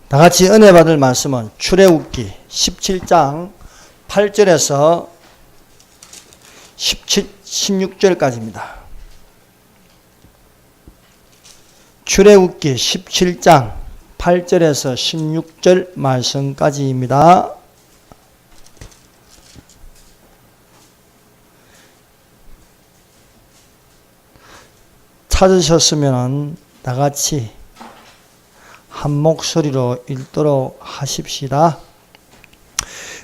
다 같이 은혜 받을 말씀은 출애굽기 17장 8절에서 16절까지입니다. 출애굽기 17장 8절에서 16절 말씀까지입니다. 찾으셨으면 다 같이 한 목소리로 읽도록 하십시다.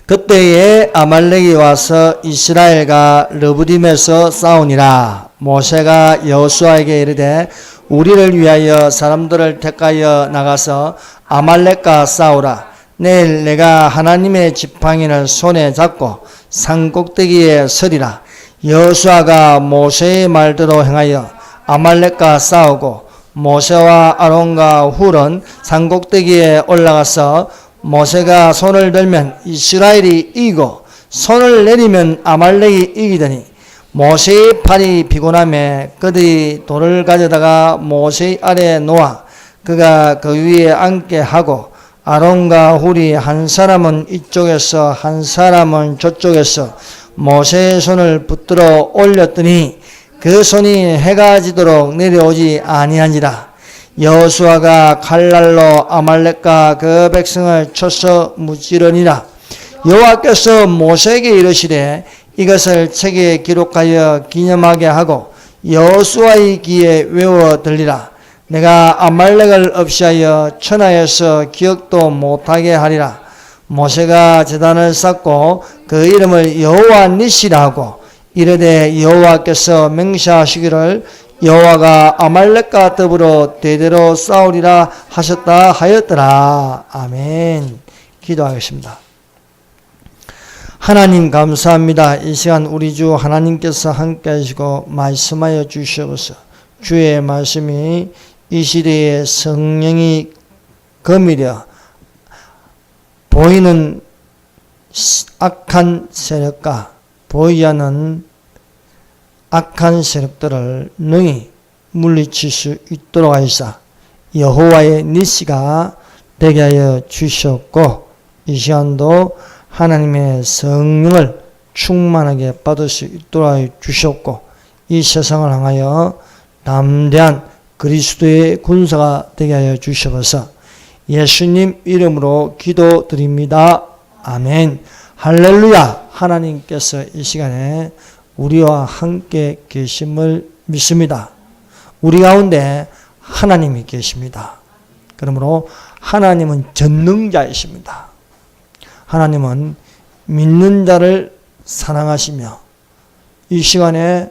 그때에 아말렉이 와서 이스라엘과 르브딤에서 싸우니라. 모세가 여호수아에게 이르되 우리를 위하여 사람들을 택하여 나가서 아말렉과 싸우라. 내일 내가 하나님의 지팡이를 손에 잡고 산 꼭대기에 서리라. 여호수아가 모세의 말대로 행하여 아말렉과 싸우고 모세와 아론과 훌은 산 꼭대기에 올라가서 모세가 손을 들면 이스라엘이 이기고 손을 내리면 아말렉이 이기더니 모세의 팔이 피곤함에 그들이 돌을 가져다가 모세의 아래에 놓아 그가 그 위에 앉게 하고 아론과 훌이 한 사람은 이쪽에서 한 사람은 저쪽에서 모세의 손을 붙들어 올렸더니 그 손이 해가 지도록 내려오지 아니한지라. 여호수아가 칼날로 아말렉과 그 백성을 쳐서 무찌르니라. 여호와께서 모세에게 이르시되 이것을 책에 기록하여 기념하게 하고 여호수아의 귀에 외워 들리라. 내가 아말렉을 없이하여 천하에서 기억도 못하게 하리라. 모세가 제단을 쌓고 그 이름을 여호와 니시라 하고 이르되 여호와께서 맹세하시기를 여호와가 아말렉과 더불어 대대로 싸우리라 하셨다 하였더라. 아멘. 기도하겠습니다. 하나님 감사합니다. 이 시간 우리 주 하나님께서 함께 하시고 말씀하여 주시옵소서. 주의 말씀이 이 시대에 성령이 거미려 보이는 악한 세력과 보이지 않는 악한 세력들을 능히 물리칠 수 있도록 하시사 여호와의 니시가 되게 하여 주시옵고 이 시간도 하나님의 성령을 충만하게 받을 수 있도록 하여 주시옵고 이 세상을 향하여 담대한 그리스도의 군사가 되게 하여 주시옵소서. 예수님 이름으로 기도드립니다. 아멘. 할렐루야. 하나님께서 이 시간에 우리와 함께 계심을 믿습니다. 우리 가운데 하나님이 계십니다. 그러므로 하나님은 전능자이십니다. 하나님은 믿는 자를 사랑하시며 이 시간에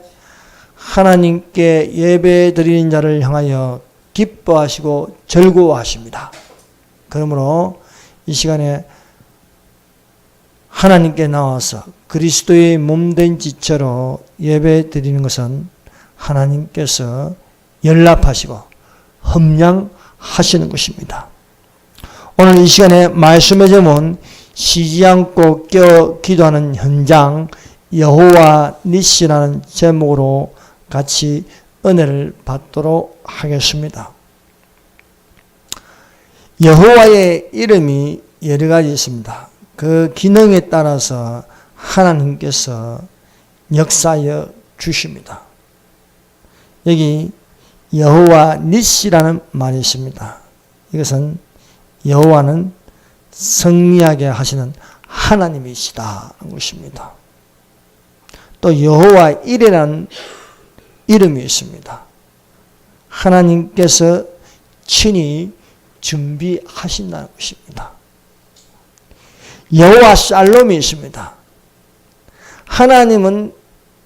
하나님께 예배 드리는 자를 향하여 기뻐하시고 즐거워하십니다. 그러므로 이 시간에 하나님께 나와서 그리스도의 몸된 지체로 예배 드리는 것은 하나님께서 연락하시고 험량하시는 것입니다. 오늘 이 시간에 말씀의 제목은 쉬지 않고 깨어 기도하는 현장 여호와 니시라는 제목으로 같이 은혜를 받도록 하겠습니다. 여호와의 이름이 여러 가지 있습니다. 그 기능에 따라서 하나님께서 역사하여 주십니다. 여기 여호와 니시라는 말이 있습니다. 이것은 여호와는 승리하게 하시는 하나님이시다 하는 것입니다. 또 여호와 이레라는 이름이 있습니다. 하나님께서 친히 준비하신다는 것입니다. 여호와 샬롬이 있습니다. 하나님은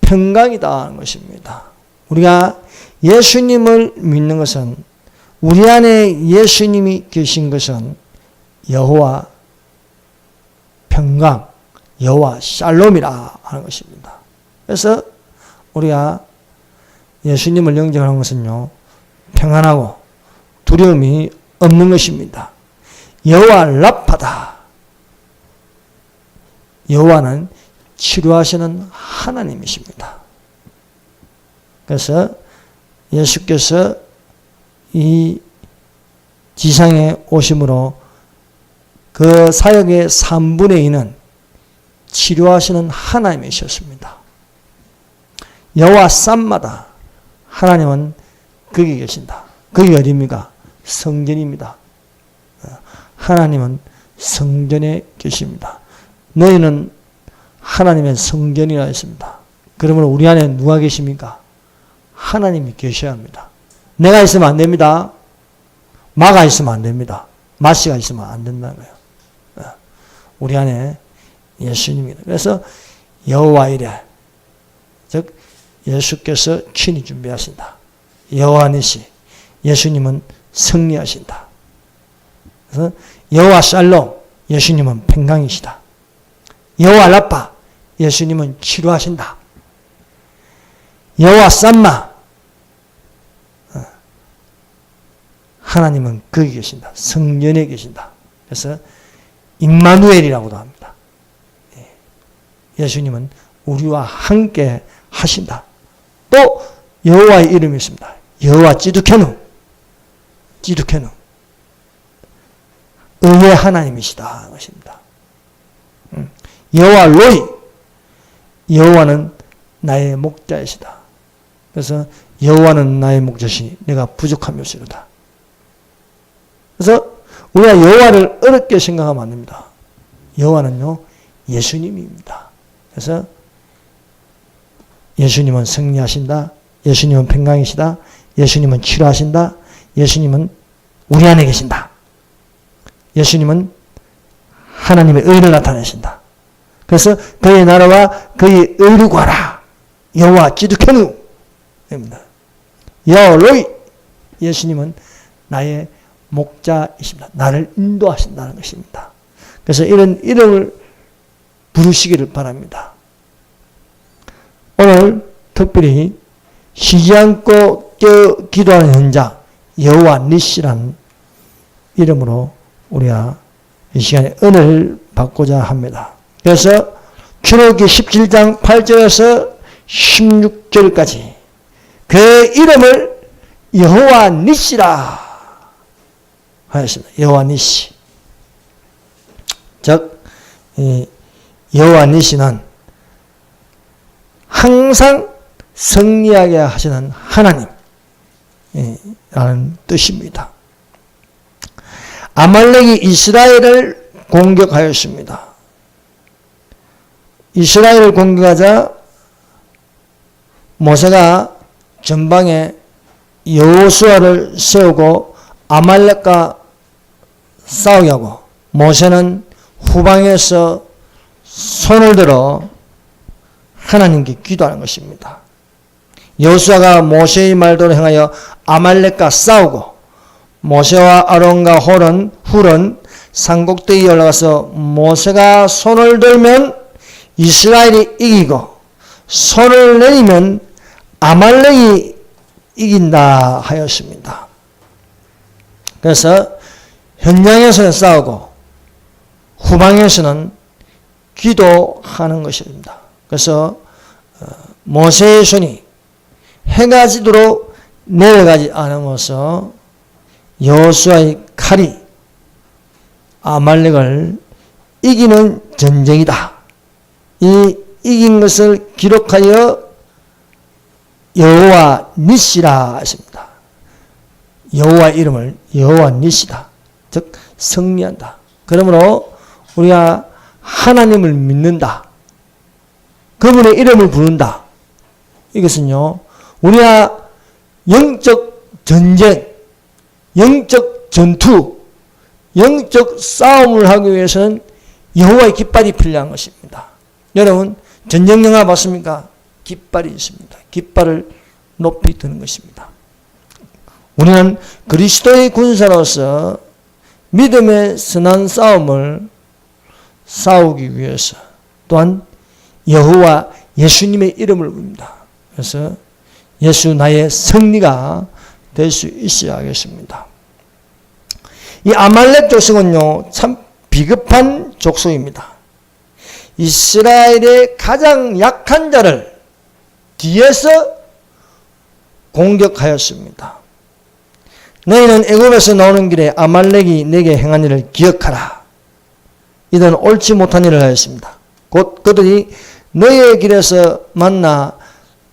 평강이다 하는 것입니다. 우리가 예수님을 믿는 것은 우리 안에 예수님이 계신 것은 여호와 평강, 여호와 샬롬이라 하는 것입니다. 그래서 우리가 예수님을 영접하는 것은요, 평안하고 두려움이 없는 것입니다. 여호와 라파다. 여호와는 치료하시는 하나님이십니다. 그래서 예수께서 이 지상에 오심으로 그 사역의 3분의 2는 치료하시는 하나님이셨습니다. 여호와 쌈마다 하나님은 거기 계신다. 거기 어디입니까? 성전입니다. 하나님은 성전에 계십니다. 너희는 하나님의 성전이라 했습니다. 그러므로 우리 안에 누가 계십니까? 하나님이 계셔야 합니다. 내가 있으면 안 됩니다. 마가 있으면 안 됩니다. 마씨가 있으면 안 된다는 거예요. 우리 안에 예수님입니다. 그래서 여호와 이레, 즉 예수께서 친히 준비하신다. 여호와 니시, 예수님은 승리하신다. 그래서 여호와 샬롬, 예수님은 평강이시다. 여호와 라파, 예수님은 치료하신다. 여호와 쌈마, 하나님은 거기 계신다. 성전에 계신다. 그래서 임마누엘이라고도 합니다. 예수님은 우리와 함께 하신다. 또 여호와의 이름이 있습니다. 여호와 찌두케누, 찌두케누, 의의 하나님이시다 것입니다. 여호와 로이, 여호와는 나의 목자이시다. 그래서 여호와는 나의 목자시니 내가 부족함이 없으리로다. 그래서 우리가 여호와를 어렵게 생각하면 안 됩니다. 여호와는요, 예수님입니다. 그래서 예수님은 승리하신다. 예수님은 평강이시다. 예수님은 치료하신다. 예수님은 우리 안에 계신다. 예수님은 하나님의 의를 나타내신다. 그래서 그의 나라와 그의 의를 구하라. 여호와 찌두케누 입니다. 여호와 로이, 예수님은 나의 목자이십니다. 나를 인도하신다는 것입니다. 그래서 이런 이름을 부르시기를 바랍니다. 오늘 특별히 쉬지 않고 기도하는 현장, 여호와 니시라는 이름으로 우리가 이 시간에 은혜를 받고자 합니다. 그래서 출애굽기 17장 8절에서 16절까지 그 이름을 여호와 니시라 하였습니다. 여호와 니시. 즉 여호와 니시는 항상 승리하게 하시는 하나님이라는 뜻입니다. 아말렉이 이스라엘을 공격하였습니다. 이스라엘을 공격하자 모세가 전방에 여호수아를 세우고 아말렉과 싸우게 하고, 모세는 후방에서 손을 들어 하나님께 기도하는 것입니다. 여호수아가 모세의 말대로 행하여 아말렉과 싸우고, 모세와 아론과 훌은 산꼭대기에 올라가서 모세가 손을 들면 이스라엘이 이기고 손을 내리면 아말렉이 이긴다 하였습니다. 그래서 현장에서는 싸우고 후방에서는 기도하는 것입니다. 그래서 모세의 손이 해가 지도록 내려가지 않으면서 여호수아의 칼이 아말렉을 이기는 전쟁이다. 이 이긴 것을 기록하여 여호와 니시라 했습니다. 여호와 이름을 여호와 니시다. 즉 승리한다. 그러므로 우리가 하나님을 믿는다. 그분의 이름을 부른다. 이것은요, 우리가 영적 전쟁, 영적 전투, 영적 싸움을 하기 위해서는 여호와의 깃발이 필요한 것입니다. 여러분 전쟁 영화 봤습니까? 깃발이 있습니다. 깃발을 높이 드는 것입니다. 우리는 그리스도의 군사로서 믿음의 선한 싸움을 싸우기 위해서 또한 여호와 예수님의 이름을 부릅니다. 그래서 예수 나의 승리가 될 수 있어야 하겠습니다. 이 아말렉 족속은요, 참 비겁한 족속입니다. 이스라엘의 가장 약한 자를 뒤에서 공격하였습니다. 너희는 애굽에서 나오는 길에 아말렉이 내게 행한 일을 기억하라. 이들은 옳지 못한 일을 하였습니다. 곧 그들이 너의 길에서 만나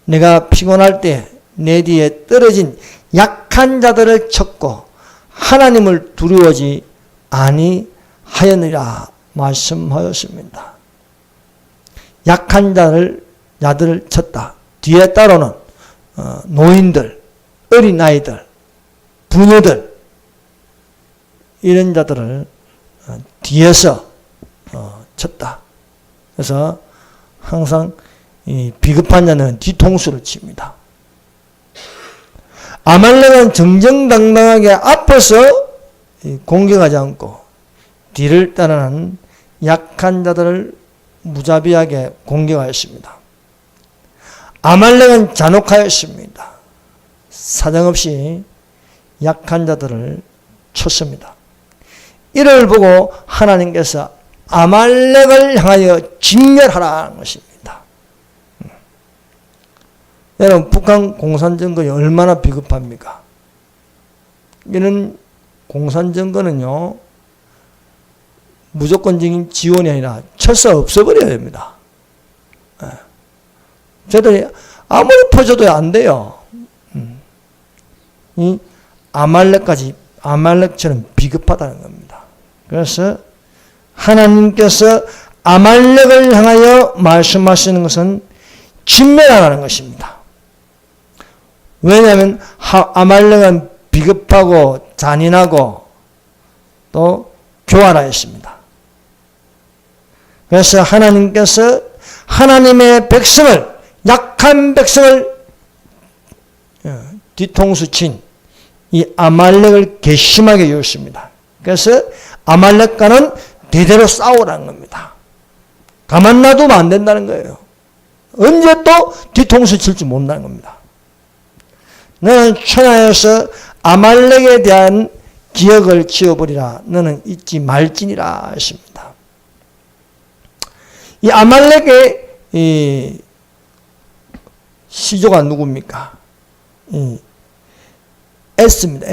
내가 피곤할 때 내 뒤에 떨어진 약한 자들을 쳤고 하나님을 두려워하지 아니하였느니라 말씀하였습니다. 약한 자들을 쳤다. 뒤에 따르는 노인들, 어린아이들, 부녀들 이런 자들을 뒤에서 쳤다. 그래서 항상 이 비급한 자는 뒤통수를 칩니다. 아말렉은 정정당당하게 앞에서 공격하지 않고 뒤를 따르는 약한 자들을 무자비하게 공격하였습니다. 아말렉은 잔혹하였습니다. 사정없이 약한 자들을 쳤습니다. 이를 보고 하나님께서 아말렉을 향하여 진멸하라는 것입니다. 여러분, 북한 공산정권이 얼마나 비겁합니까? 이는 공산정권은요, 무조건적인 지원이 아니라 철사 없애버려야 됩니다. 저들이 아무리 퍼져도 안 돼요. 이 아말렉처럼 비겁하다는 겁니다. 그래서 하나님께서 아말렉을 향하여 말씀하시는 것은 진멸하라는 것입니다. 왜냐하면 아말렉은 비겁하고 잔인하고 또 교활하였습니다. 그래서 하나님께서 하나님의 백성을, 약한 백성을 뒤통수 친 이 아말렉을 괘씸하게 여겼습니다. 그래서 아말렉과는 대대로 싸우라는 겁니다. 가만 놔두면 안 된다는 거예요. 언제 또 뒤통수 칠지 모른다는 겁니다. 너는 천하에서 아말렉에 대한 기억을 지워버리라. 너는 잊지 말지니라 하십니다. 이 아말렉의 이 시조가 누굽니까? 에스입니다.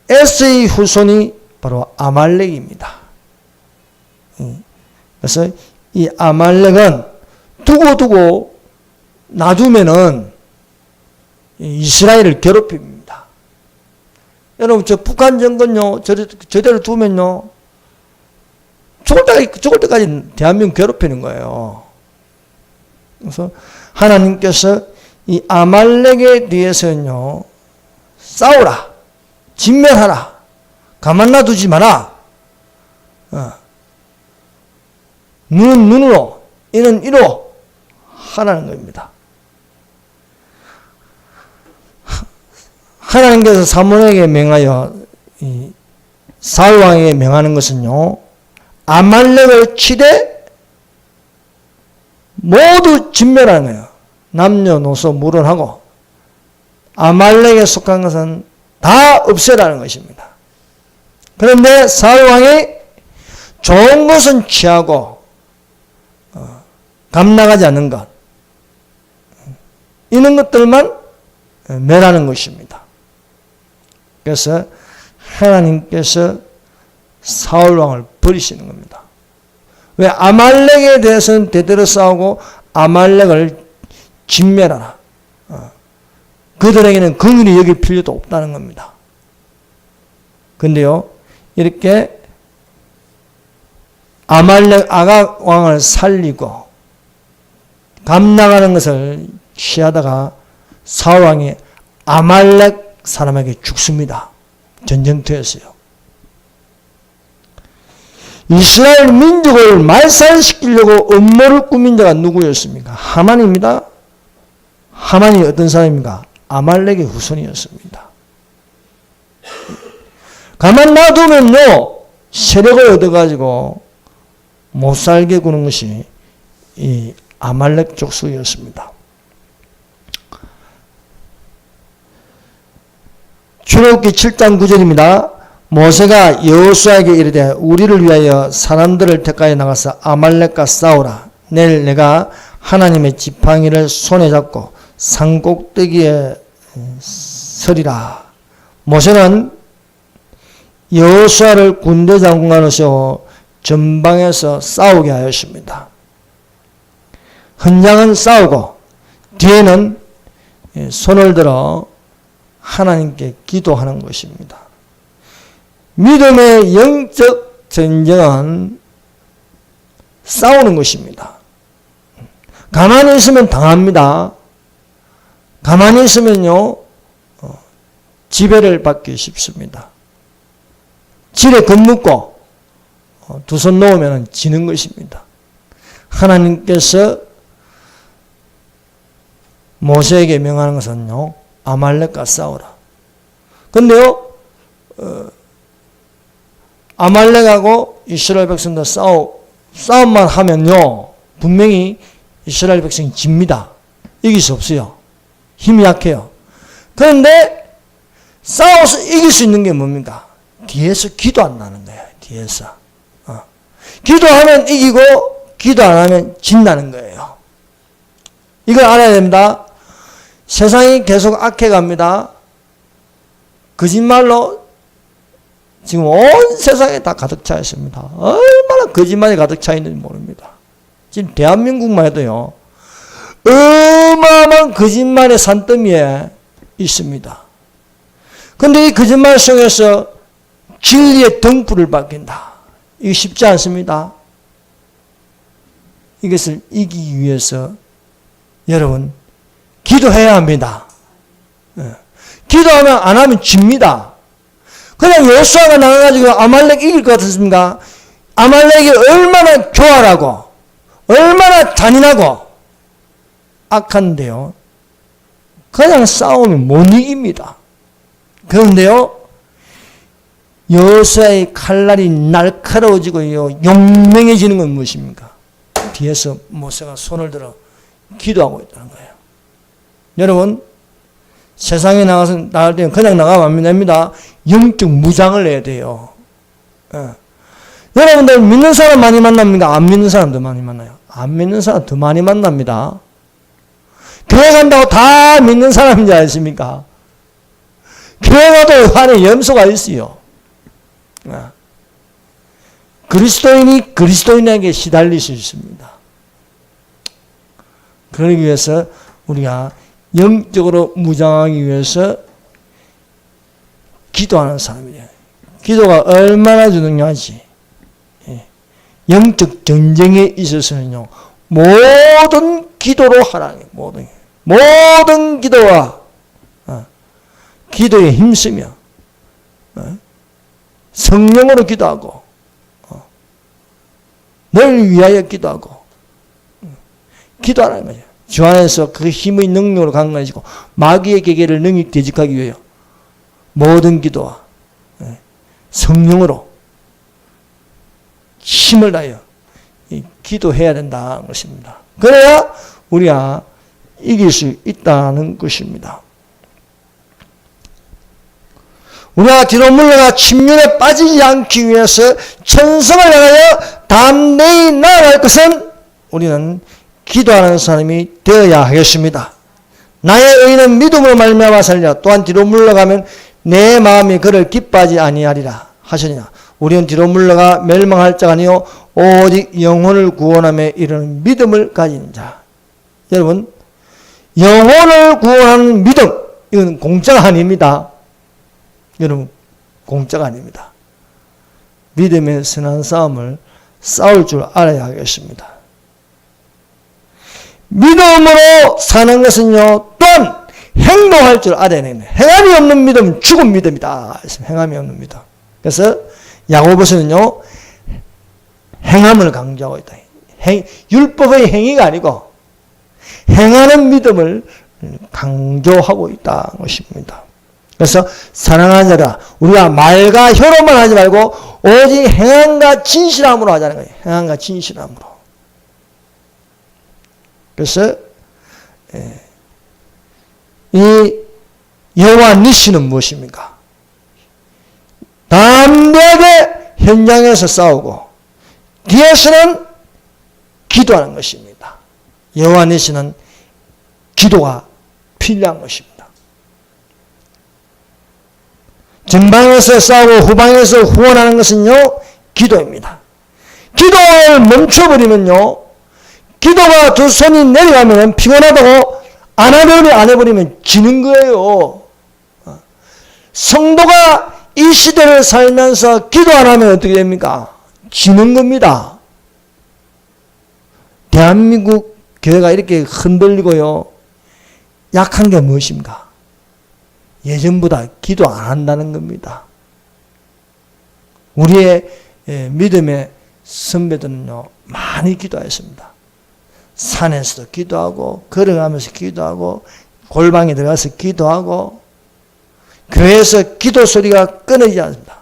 에스의 후손이 바로 아말렉입니다. 그래서 이 아말렉은 두고 놔두면은 이스라엘을 괴롭힙니다. 여러분, 저 북한 정권요, 저대로 두면요, 죽을 때까지 대한민국 괴롭히는 거예요. 그래서 하나님께서 이 아말렉에 대해서는요, 싸우라, 진멸하라, 가만 놔두지 마라. 눈은 눈으로, 이는 이로 하라는 겁니다. 하나님께서 사무엘에게 명하여 사울 왕에게 명하는 것은요, 아말렉을 치되 모두 진멸하는 거예요. 남녀노소 무론하고 아말렉에 속한 것은 다 없애라는 것입니다. 그런데 사울 왕이 좋은 것은 취하고 감나가지 않는 것, 이런 것들만 멸하는 것입니다. 그래서 하나님께서 사울 왕을 버리시는 겁니다. 왜? 아말렉에 대해서는 대대로 싸우고 아말렉을 진멸하라. 그들에게는 긍휼히 여길 필요도 없다는 겁니다. 근데요, 이렇게 아말렉 아각 왕을 살리고 감나가는 것을 취하다가 사울 왕이 아말렉 사람에게 죽습니다. 전쟁터였어요. 이스라엘 민족을 말살시키려고 음모를 꾸민 자가 누구였습니까? 하만입니다. 하만이 어떤 사람입니까? 아말렉의 후손이었습니다. 가만 놔두면요, 세력을 얻어가지고 못 살게 구는 것이 이 아말렉 족속이었습니다. 출애굽기 7장 9절입니다. 모세가 여호수아에게 이르되 우리를 위하여 사람들을 택하여 나가서 아말렉과 싸우라. 내일 내가 하나님의 지팡이를 손에 잡고 산꼭대기에 서리라. 모세는 여호수아를 군대 장관으로 세워 전방에서 싸우게 하였습니다. 헌장은 싸우고 뒤에는 손을 들어 하나님께 기도하는 것입니다. 믿음의 영적 전쟁은 싸우는 것입니다. 가만히 있으면 당합니다. 가만히 있으면요, 지배를 받기 쉽습니다. 질에 겁먹고 두 손 놓으면 지는 것입니다. 하나님께서 모세에게 명하는 것은요, 아말렉과 싸우라. 근데요, 아말렉하고 이스라엘 백성도 싸움만 하면요, 분명히 이스라엘 백성이 집니다. 이길 수 없어요. 힘이 약해요. 그런데 싸워서 이길 수 있는 게 뭡니까? 뒤에서 기도 안 나는 거예요. 뒤에서. 기도하면 이기고 기도 안 하면 진다는 거예요. 이걸 알아야 됩니다. 세상이 계속 악해갑니다. 거짓말로 지금 온 세상에 다 가득 차 있습니다. 얼마나 거짓말이 가득 차 있는지 모릅니다. 지금 대한민국만 해도요, 어마어마한 거짓말의 산더미에 있습니다. 그런데 이 거짓말 속에서 진리의 등불을 밝힌다. 이게 쉽지 않습니다. 이것을 이기기 위해서 여러분 기도해야 합니다. 기도하면 안 하면 집니다. 그냥 여호수아가 나가가지고 아말렉 이길 것 같았습니까? 아말렉이 얼마나 교활하고 얼마나 잔인하고 악한데요. 그냥 싸우면 못 이깁니다. 그런데요, 여호수아의 칼날이 날카로워지고 용맹해지는 건 무엇입니까? 뒤에서 모세가 손을 들어 기도하고 있다는 거예요. 여러분, 세상에 나갈 때는 그냥 나가면 안 됩니다. 영적 무장을 해야 돼요. 여러분들 믿는 사람 많이 만납니까? 안 믿는 사람도 많이 만나요. 안 믿는 사람 더 많이 만납니다. 교회 간다고 다 믿는 사람인지 아십니까? 교회 가도 안에 염소가 있어요. 그리스도인이 그리스도인에게 시달릴 수 있습니다. 그러기 위해서 우리가 영적으로 무장하기 위해서 기도하는 사람이에요. 기도가 얼마나 중요한지. 영적 전쟁에 있어서는요, 모든 기도로 하라는 거예요. 모든 기도와 기도에 힘쓰며 성령으로 기도하고 널 위하여 기도하고 기도하라는 거예요. 주 안에서 그 힘의 능력으로 강건해지고 마귀의 계계를 능히 대적하기 위하여 모든 기도와 성령으로 힘을 다하여 기도해야 된다는 것입니다. 그래야 우리가 이길 수 있다는 것입니다. 우리가 뒤로 물러가 침륜에 빠지지 않기 위해서 천성을 향하여 담대히 나아갈 것은 우리는 기도하는 사람이 되어야 하겠습니다. 나의 의는 믿음으로 말미암아 살리라. 또한 뒤로 물러가면 내 마음이 그를 기뻐하지 아니하리라 하시니라. 우리는 뒤로 물러가 멸망할 자가 아니요 오직 영혼을 구원함에 이르는 믿음을 가진 자. 여러분, 영혼을 구원하는 믿음, 이건 공짜가 아닙니다. 여러분, 공짜가 아닙니다. 믿음의 선한 싸움을 싸울 줄 알아야 하겠습니다. 믿음으로 사는 것은요, 또한 행동할 줄 알아야 됩니다. 행함이 없는 믿음은 죽은 믿음이다. 행함이 없는 믿음. 그래서 야고보서는요, 행함을 강조하고 있다. 율법의 행위가 아니고 행하는 믿음을 강조하고 있다는 것입니다. 그래서 사랑하는 자라, 우리가 말과 혀로만 하지 말고 오직 행함과 진실함으로 하자는 거예요. 행함과 진실함으로. 그래서 이 여호와 니시는 무엇입니까? 담대하게 현장에서 싸우고 뒤에서는 기도하는 것입니다. 여호와 니시는 기도가 필요한 것입니다. 전방에서 싸우고 후방에서 후원하는 것은요, 기도입니다. 기도를 멈춰버리면요, 기도가 두 손이 내려가면 피곤하다고 안 해버리면 지는 거예요. 성도가 이 시대를 살면서 기도 안 하면 어떻게 됩니까? 지는 겁니다. 대한민국 교회가 이렇게 흔들리고요, 약한 게 무엇입니까? 예전보다 기도 안 한다는 겁니다. 우리의 믿음의 선배들은요, 많이 기도했습니다. 산에서도 기도하고, 걸어가면서 기도하고, 골방에 들어가서 기도하고, 교회에서 기도 소리가 끊어지지 않습니다.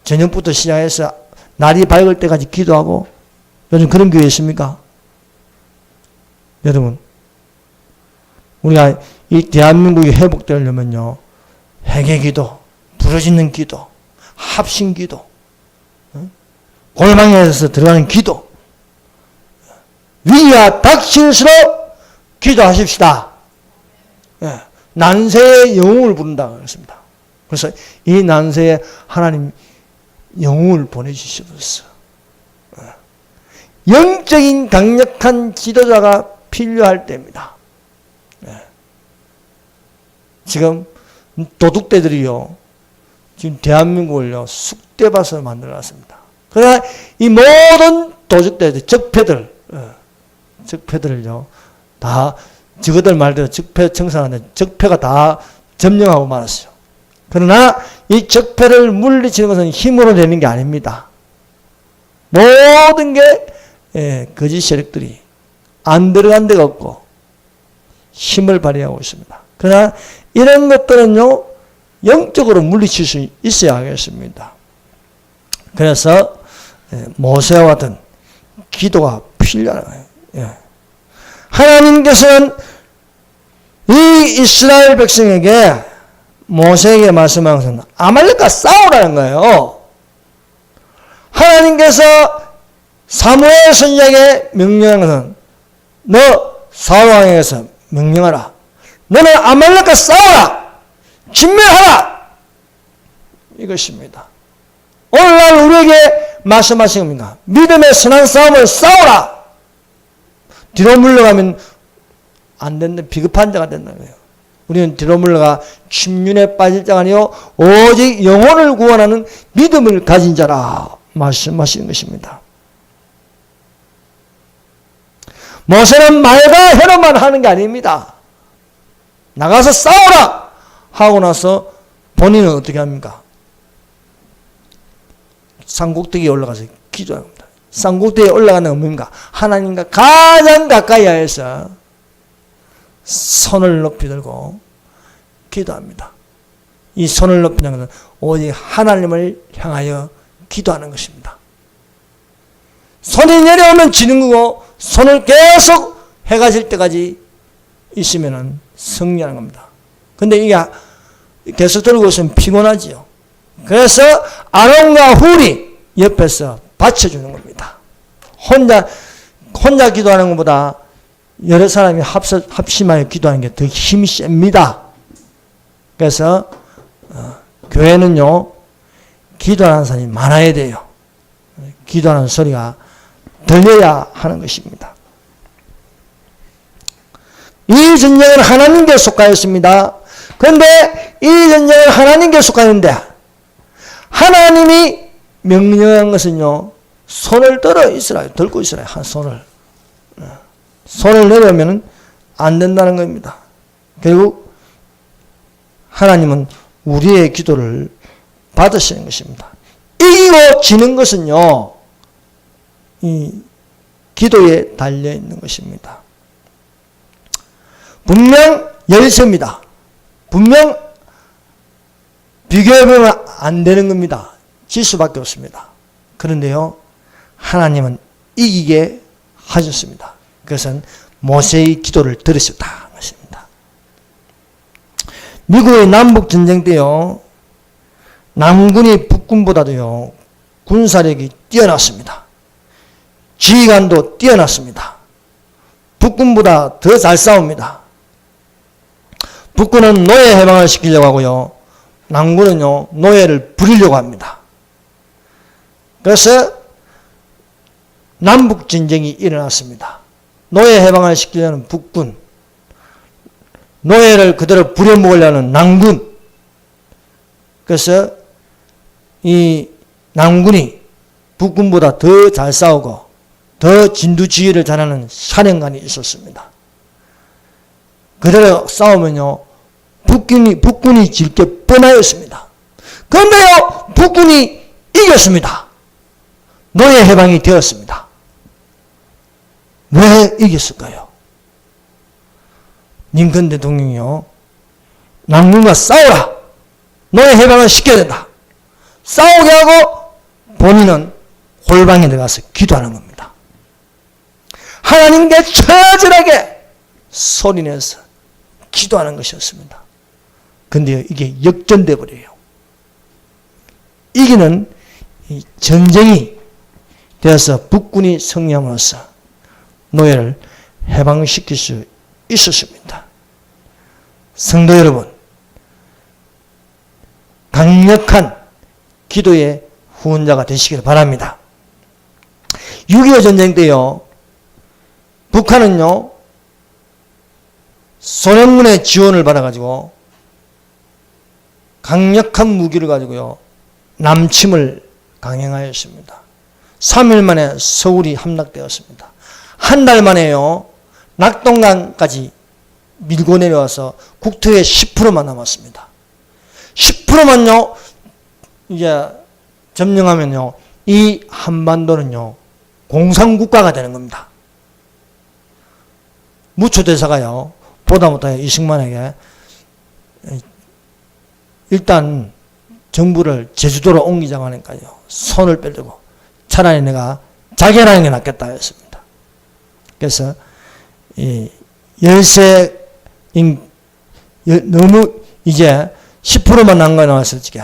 저녁부터 시작해서 날이 밝을 때까지 기도하고, 요즘 그런 교회 있습니까? 여러분, 우리가 이 대한민국이 회복되려면요, 회개기도, 부르짖는 기도, 합심기도, 골방에서 들어가는 기도, 위기가 닥칠수록 기도하십시다. 난세의 영웅을 부른다고 그랬습니다. 그래서 이 난세에 하나님 영웅을 보내주시옵소서. 영적인 강력한 지도자가 필요할 때입니다. 지금 도둑대들이요, 지금 대한민국을요, 쑥대밭으로 만들어놨습니다. 그러나 이 모든 도둑대들, 적폐들을요, 다 저거들 말대로 적폐 청산하는데 적폐가 다 점령하고 말았어요. 그러나 이 적폐를 물리치는 것은 힘으로 되는 게 아닙니다. 모든 게 거짓 세력들이 안 들어간 데가 없고 힘을 발휘하고 있습니다. 그러나 이런 것들은요, 영적으로 물리칠 수 있어야 하겠습니다. 그래서 모세와 같은 기도가 필요한 거예요. 하나님께서는 이 이스라엘 백성에게, 모세에게 말씀한 것은 아말렉과 싸우라는 거예요. 하나님께서 사무엘 선지자에게 명령한 것은, 너 사울 왕에게서 명령하라. 너는 아말렉과 싸우라. 진멸하라. 이것입니다. 오늘날 우리에게 말씀하신 겁니다. 믿음의 선한 싸움을 싸우라. 뒤로 물러가면 안 된다. 비급한 자가 된다는 거예요. 우리는 뒤로 물러가 침륜에 빠질 자가 아니요 오직 영혼을 구원하는 믿음을 가진 자라 말씀하시는 것입니다. 모세는 말과 혀로만 하는 게 아닙니다. 나가서 싸우라 하고 나서 본인은 어떻게 합니까? 산꼭대기에 올라가서 기도합니다. 산꼭대기에 올라가는 건 뭡니까? 하나님과 가장 가까이 해서 손을 높이 들고 기도합니다. 이 손을 높이 드는 것은 오직 하나님을 향하여 기도하는 것입니다. 손이 내려오면 지는 거고, 손을 계속 해가 질 때까지 있으면 승리하는 겁니다. 근데 이게 계속 들고 있으면 피곤하지요. 그래서 아론과 훌이 옆에서 받쳐주는 겁니다. 혼자 기도하는 것보다 여러 사람이 합심하여 기도하는 게 더 힘이 셉니다. 그래서 교회는요, 기도하는 사람이 많아야 돼요. 기도하는 소리가 들려야 하는 것입니다. 이 전쟁은 하나님께 속하였습니다. 그런데 이 전쟁은 하나님께 속하였는데 하나님이 명령한 것은요, 손을 들어 있으라, 들고 있으라, 한 손을. 손을 내려면 안 된다는 겁니다. 결국 하나님은 우리의 기도를 받으시는 것입니다. 이기고 지는 것은요, 이 기도에 달려 있는 것입니다. 분명 열세입니다. 분명 비교해보면 안 되는 겁니다. 질 수밖에 없습니다. 그런데요, 하나님은 이기게 하셨습니다. 그것은 모세의 기도를 들으셨다는 것입니다. 미국의 남북전쟁 때요, 남군이 북군보다도요, 군사력이 뛰어났습니다. 지휘관도 뛰어났습니다. 북군보다 더 잘 싸웁니다. 북군은 노예 해방을 시키려고 하고요, 남군은요, 노예를 부리려고 합니다. 그래서 남북전쟁이 일어났습니다. 노예 해방을 시키려는 북군, 노예를 그대로 부려먹으려는 남군. 그래서 이 남군이 북군보다 더 잘 싸우고 더 진두지휘를 잘하는 사령관이 있었습니다. 그대로 싸우면요, 북군이 질 게 뻔하였습니다. 그런데요, 북군이 이겼습니다. 노예 해방이 되었습니다. 왜 이겼을까요? 링컨 대통령이요, 남군과 싸우라! 노예 해방을 시켜야 된다. 싸우게 하고 본인은 골방에 들어가서 기도하는 겁니다. 하나님께 처절하게 소리내서 기도하는 것이었습니다. 근데 이게 역전돼 버려요. 이기는 전쟁이 되어서 북군이 승리함으로써 노예를 해방시킬 수 있었습니다. 성도 여러분, 강력한 기도의 후원자가 되시길 바랍니다. 6.25 전쟁 때요, 북한은요, 소련군의 지원을 받아가지고 강력한 무기를 가지고요, 남침을 강행하였습니다. 3일 만에 서울이 함락되었습니다. 한 달 만에요, 낙동강까지 밀고 내려와서 국토의 10%만 남았습니다. 10%만요, 이제 점령하면요, 이 한반도는요, 공산국가가 되는 겁니다. 무초대사가요, 보다 못하게 이승만에게 일단 정부를 제주도로 옮기자고 하니까요, 손을 빼들고 차라리 내가 자결하는 게 낫겠다 했습니다. 그래서 이 열세인 너무 이제 10%만 남겨놓았을 적에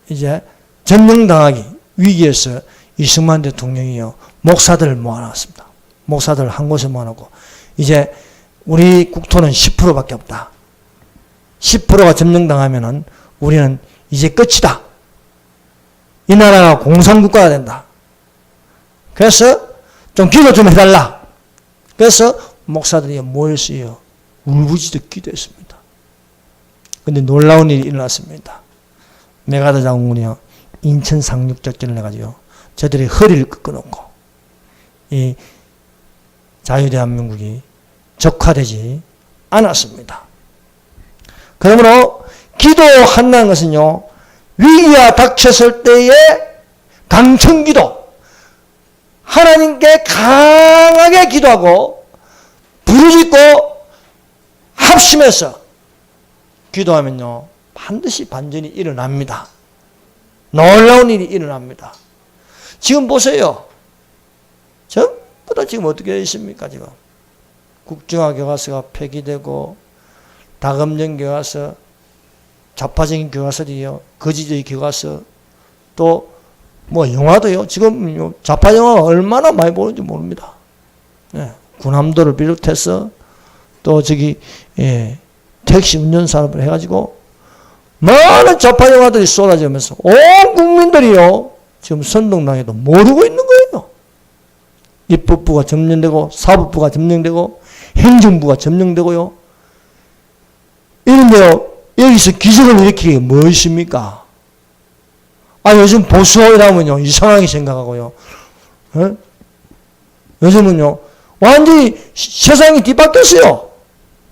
이제 점령당하기 위기에서 이승만 대통령이요, 목사들을 모아놨습니다. 목사들 한 곳에 모아놓고 이제 우리 국토는 10%밖에 없다. 10%가 점령당하면은 우리는 이제 끝이다. 이 나라가 공산국가가 된다. 그래서 좀 기도 좀 해달라. 그래서 목사들이 모였어요. 울부짖어 기도했습니다. 근데 놀라운 일이 일어났습니다. 메가더 장군이요, 인천 상륙작전을 해가지고 저들이 허리를 꺾어놓고 이 자유대한민국이 적화되지 않았습니다. 그러므로 기도한다는 것은요, 위기가 닥쳤을 때의 강청기도, 하나님께 강하게 기도하고 부르짖고 합심해서 기도하면요, 반드시 반전이 일어납니다. 놀라운 일이 일어납니다. 지금 보세요. 전부 다 지금 어떻게 되어 있습니까? 지금 국정화 교과서가 폐기되고 다검정 교과서, 좌파적인 교과서들이요, 거짓의 교과서, 또 뭐 영화도요, 지금 좌파 영화가 얼마나 많이 보는지 모릅니다. 예, 군함도를 비롯해서 또 저기 택시 운전사업을 해가지고 많은 좌파 영화들이 쏟아지면서 온 국민들이요, 지금 선동당해도 모르고 있는 거예요. 입법부가 점령되고 사법부가 점령되고 행정부가 점령되고요. 이런데요, 여기서 기적을 일으키기 무엇입니까? 요즘 보수이라면요, 이상하게 생각하고요. 요즘은요, 완전히 세상이 뒤바뀌었어요.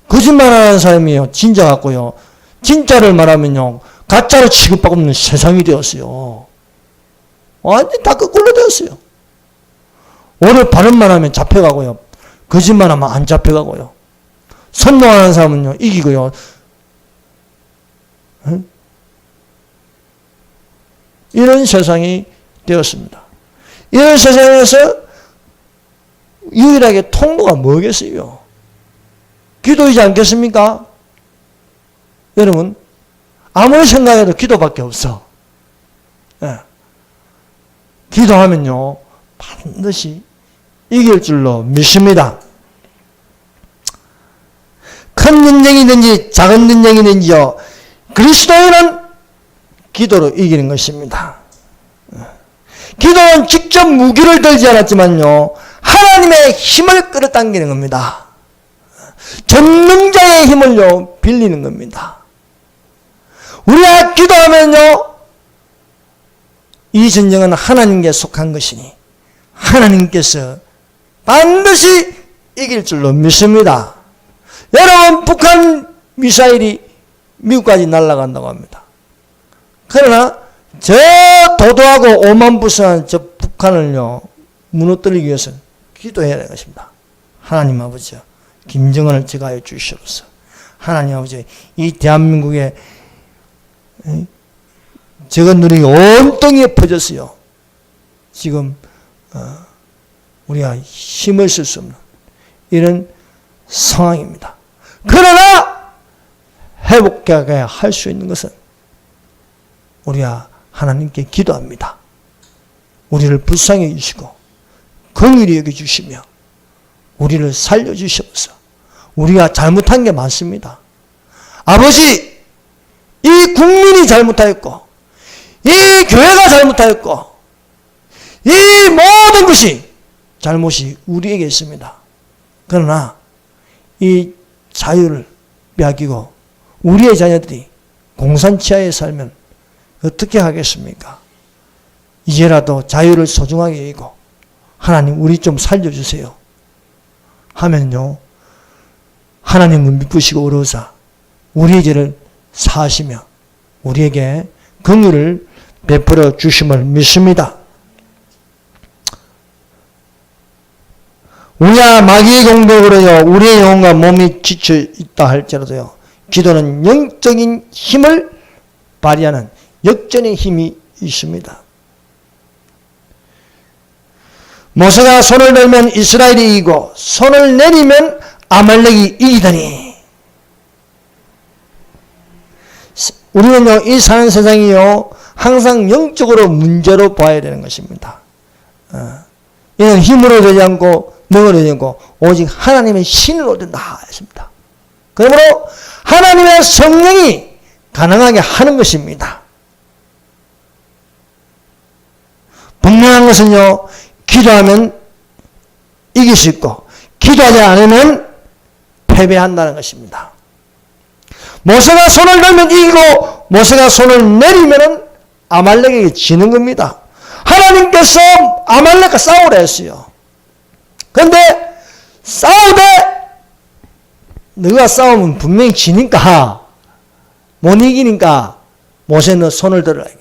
거짓말하는 사람이에요, 진짜 같고요. 진짜를 말하면요, 가짜로 취급받는 세상이 되었어요. 완전히 다 거꾸로 되었어요. 오늘 바른말 하면 잡혀가고요, 거짓말하면 안 잡혀가고요. 선동하는 사람은요, 이기고요. 이런 세상이 되었습니다. 이런 세상에서 유일하게 통로가 뭐겠어요? 기도이지 않겠습니까? 여러분, 아무리 생각해도 기도밖에 없어. 예. 기도하면요, 반드시 이길 줄로 믿습니다. 큰 전쟁이든지 작은 전쟁이든지요, 그리스도인은 기도로 이기는 것입니다. 기도는 직접 무기를 들지 않았지만요, 하나님의 힘을 끌어당기는 겁니다. 전능자의 힘을요, 빌리는 겁니다. 우리가 기도하면요, 이 전쟁은 하나님께 속한 것이니 하나님께서 반드시 이길 줄로 믿습니다. 여러분, 북한 미사일이 미국까지 날아간다고 합니다. 그러나 저 도도하고 오만부수한 저 북한을요, 무너뜨리기 위해서는 기도해야 하는 것입니다. 하나님 아버지요, 김정은을 제거하여 주시옵소서. 하나님 아버지, 이 대한민국에 적은 눈이 온 땅에 퍼졌어요. 지금 우리가 힘을 쓸 수 없는 이런 상황입니다. 그러나 회복하게 할 수 있는 것은 우리가 하나님께 기도합니다. 우리를 불쌍히 해주시고 긍휼히 여겨주시며 우리를 살려주시옵소서. 우리가 잘못한 게 많습니다. 아버지, 이 국민이 잘못하였고 이 교회가 잘못하였고 이 모든 것이 잘못이 우리에게 있습니다. 그러나 이 자유를 빼앗기고 우리의 자녀들이 공산치하에 살면 어떻게 하겠습니까? 이제라도 자유를 소중하게 여기고 하나님, 우리 좀 살려주세요 하면요, 하나님을 믿으시고 어려우사 우리의 죄를 사하시며 우리에게 긍휼을 베풀어 주심을 믿습니다. 우리가 마귀의 공격으로요, 우리의 영혼과 몸이 지쳐 있다 할지라도요, 기도는 영적인 힘을 발휘하는 역전의 힘이 있습니다. 모세가 손을 들면 이스라엘이 이기고 손을 내리면 아말렉이 이기더니, 우리는요, 이 사는 세상이요, 항상 영적으로 문제로 봐야 되는 것입니다. 이는 힘으로 되지 않고 능으로 되지 않고 오직 하나님의 신으로 된다 했습니다. 그러므로 하나님의 성령이 가능하게 하는 것입니다. 분명한 것은요, 기도하면 이길 수 있고 기도하지 않으면 패배한다는 것입니다. 모세가 손을 들면 이기고 모세가 손을 내리면 아말렉에게 지는 겁니다. 하나님께서 아말렉과 싸우라 했어요. 그런데 싸우되 너가 싸우면 분명히 지니까, 못 이기니까 모세는 손을 들으라 해요.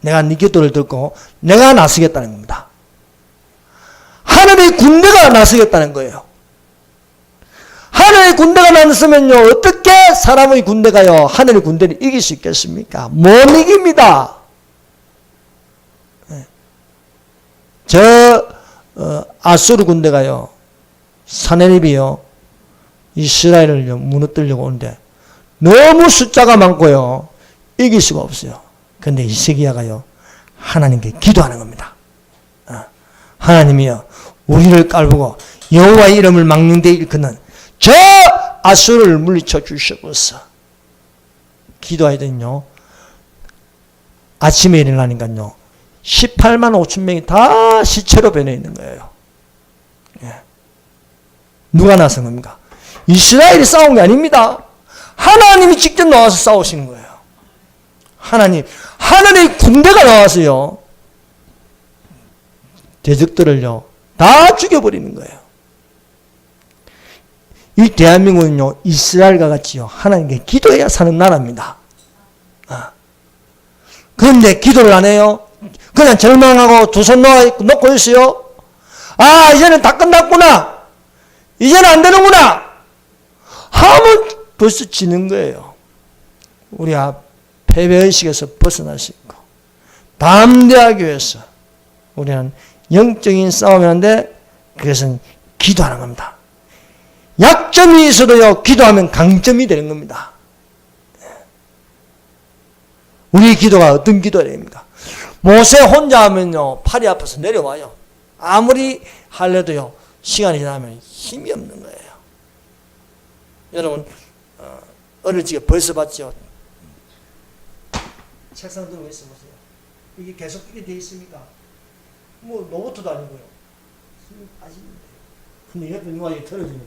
내가 네 기도를 듣고 내가 나서겠다는 겁니다. 하늘의 군대가 나서겠다는 거예요. 하늘의 군대가 나섰으면요, 어떻게 사람의 군대가요, 하늘의 군대를 이길 수 있겠습니까? 못 이깁니다. 아수르 군대가요, 사네립이요, 이스라엘을 무너뜨리려고 오는데 너무 숫자가 많고요, 이길 수가 없어요. 그런데 히스기야가요, 하나님께 기도하는 겁니다. 하나님이요, 우리를 깔보고 여호와의 이름을 막는 데 일컫는 저 아수르를 물리쳐 주시옵소서. 기도하더니요, 아침에 일어나니까요 18만 5천 명이 다 시체로 변해 있는 거예요. 누가 나선 겁니까? 이스라엘이 싸운 게 아닙니다. 하나님이 직접 나와서 싸우시는 거예요. 하나님의 군대가 나와서요, 대적들을요 다 죽여버리는 거예요. 이 대한민국은요, 이스라엘과 같이요, 하나님께 기도해야 사는 나라입니다. 그런데 기도를 안 해요. 그냥 절망하고 두 손 놓고 있어요. 아, 이제는 다 끝났구나, 이제는 안 되는구나 하면 벌써 지는 거예요. 우리가 패배의식에서 벗어날 수 있고 담대하기 위해서 우리는 영적인 싸움이 하는데, 그것은 기도하는 겁니다. 약점이 있어도요, 기도하면 강점이 되는 겁니다. 우리 기도가 어떤 기도가 됩니까? 모세 혼자 하면요, 팔이 아파서 내려와요. 아무리 하려도요, 시간이 지나면 힘이 없는 거예요. 여러분, 어릴 적에 벌써 봤죠? 책상 들고 있어 보세요. 이게 계속 이렇게 돼 있습니까? 뭐 로봇도 아니고요. 힘이 빠지는데. 근데 옆에 누가 이렇게 틀어주면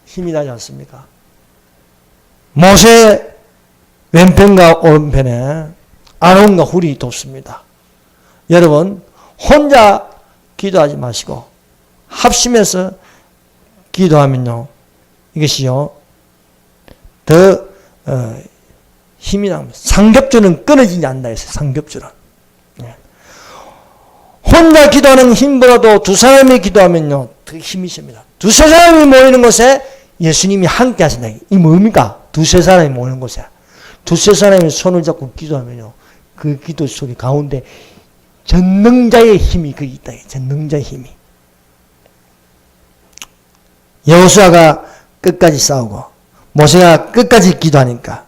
힘이 나지 않습니까? 모세 왼편과 오른편에 아론과 훌이 돕습니다. 여러분 혼자 기도하지 마시고 합심해서 기도하면요 이것이요 더 힘이 납니다. 상겹줄은 끊어지지 않는다 했어요. 상겹줄은. 혼자 기도하는 힘보다도 두 사람이 기도하면요 더 힘이 셉니다. 두세 사람이 모이는 곳에 예수님이 함께 하신다. 이 뭡니까? 두세 사람이 모이는 곳에 두세 사람이 손을 잡고 기도하면요 그 기도 소리 가운데 전능자의 힘이 거기 있다. 전능자의 힘이. 여호수아가 끝까지 싸우고 모세가 끝까지 기도하니까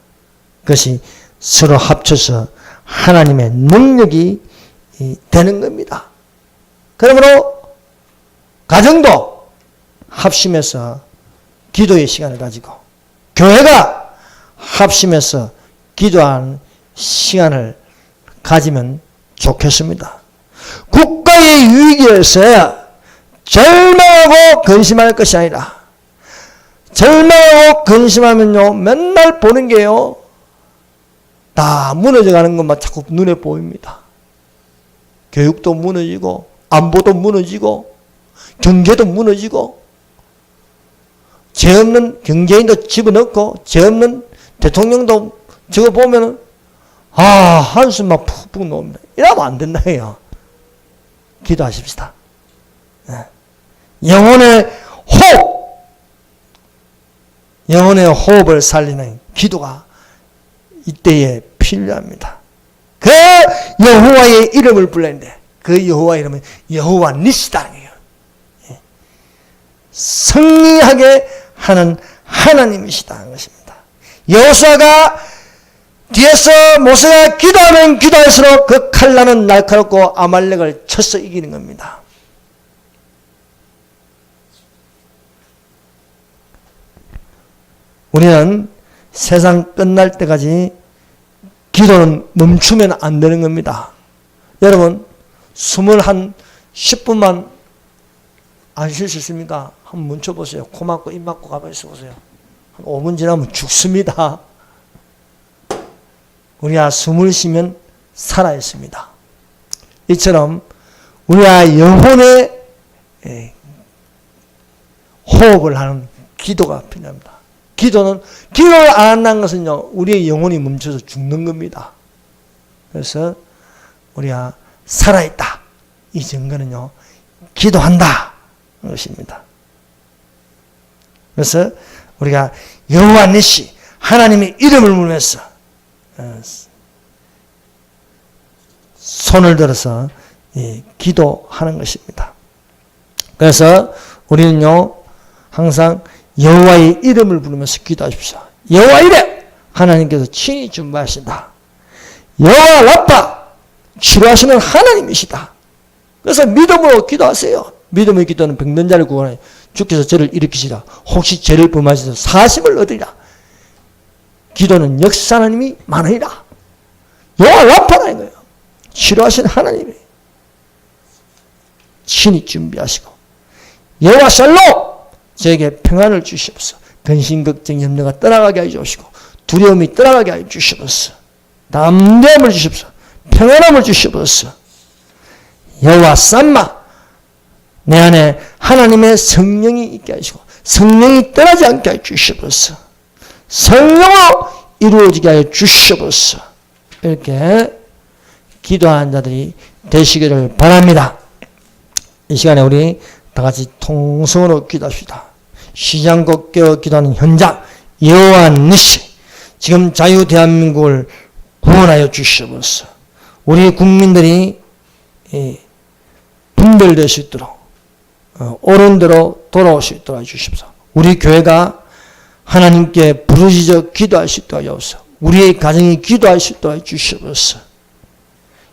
그것이 서로 합쳐서 하나님의 능력이 되는 겁니다. 그러므로 가정도 합심해서 기도의 시간을 가지고 교회가 합심해서 기도하는 시간을 가지면 좋겠습니다. 국가의 위기에서 절망하고 근심할 것이 아니라 절망하고 근심하면요 맨날 보는 게요 다 무너져가는 것만 자꾸 눈에 보입니다. 교육도 무너지고 안보도 무너지고 경제도 무너지고 죄 없는 경제인도 집어넣고 죄 없는 대통령도 저거 보면은 한숨 막 푹푹 놓습니다. 이러면 안 된다 해요. 기도하십시다. 영혼의 호흡을 살리는 기도가 이때에 필요합니다. 그 여호와의 이름을 불렀는데 그 여호와 이름은 여호와 니시다. 승리하게 하는 하나님이시다는 것입니다. 여호수아가 뒤에서 모세가 기도하면 기도할수록 그 칼날은 날카롭고 아말렉을 쳐서 이기는 겁니다. 우리는 세상 끝날 때까지 기도는 멈추면 안 되는 겁니다. 여러분 숨을 한 10분만 안 쉴 수 있습니까? 한번 멈춰보세요. 코 막고 입 막고 가만히 있어보세요. 한 5분 지나면 죽습니다. 우리가 숨을 쉬면 살아있습니다. 이처럼 우리가 영혼의 호흡을 하는 기도가 필요합니다. 기도를 안 한다는 것은요, 우리의 영혼이 멈춰서 죽는 겁니다. 그래서 우리가 살아있다. 이 증거는요, 기도한다. 것입니다. 그래서 우리가 여호와 니시 하나님의 이름을 부르면서 손을 들어서 기도하는 것입니다. 그래서 우리는요 항상 여호와의 이름을 부르면서 기도하십시오. 여호와 이름 하나님께서 친히 준비하신다. 여호와 라파 치료하시는 하나님이시다. 그래서 믿음으로 기도하세요. 믿음의 기도는 병든 자를 구원하여 주께서 저를 일으키시라. 혹시 죄를 범하셔서 사심을 얻으리라. 기도는 역사하는 힘이 많으리라. 여호와 라파라는 거예요. 치료하신 하나님이 친히 준비하시고 여호와 샬롬 저에게 평안을 주시옵소서. 근심 걱정 염려가 떠나가게 하여 주시고 두려움이 떠나가게 하여 주시옵소서. 담대함을 주시옵소서. 평안함을 주시옵소서. 여호와 쌈마 내 안에 하나님의 성령이 있게 하시고 성령이 떠나지 않게 하여 주시옵소서. 성령으로 이루어지게 하여 주시옵소서. 이렇게 기도하는 자들이 되시기를 바랍니다. 이 시간에 우리 다 같이 통성으로 기도합시다. 쉬지 않고 깨어 기도하는 현장 여호와 니시 지금 자유 대한민국을 구원하여 주시옵소서. 우리 국민들이 분별될 수 있도록 옳은 대로 돌아올 수 있도록 해주십시오. 우리 교회가 하나님께 부르짖어 기도할 수 있도록 하옵소서. 우리의 가정이 기도할 수 있도록 해주시옵소서.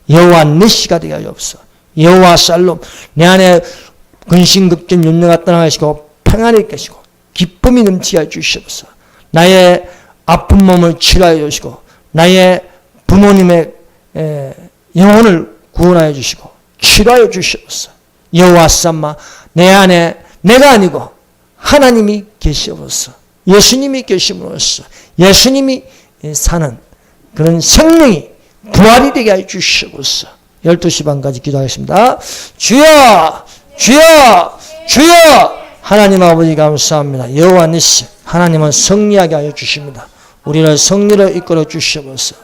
여호와 니시가 되게 하옵소서. 여호와 샬롬 내 안에 근심 걱정 염려가 떠나가시고 평안이 계시고 기쁨이 넘치게 해주시옵소서. 나의 아픈 몸을 치료하여 주시고 나의 부모님의 영혼을 구원하여 주시고 치료하여 주시옵소서. 여호와 삼마 내 안에 내가 아니고 하나님이 계시옵소서. 예수님이 계심으로써 예수님이 사는 그런 생명이 부활이 되게 해 주시옵소서. 12시 반까지 기도하겠습니다. 주여 주여 주여. 하나님 아버지 감사합니다. 여호와 니시 하나님은 승리하게 하여 주십니다. 우리를 승리로 이끌어 주시옵소서.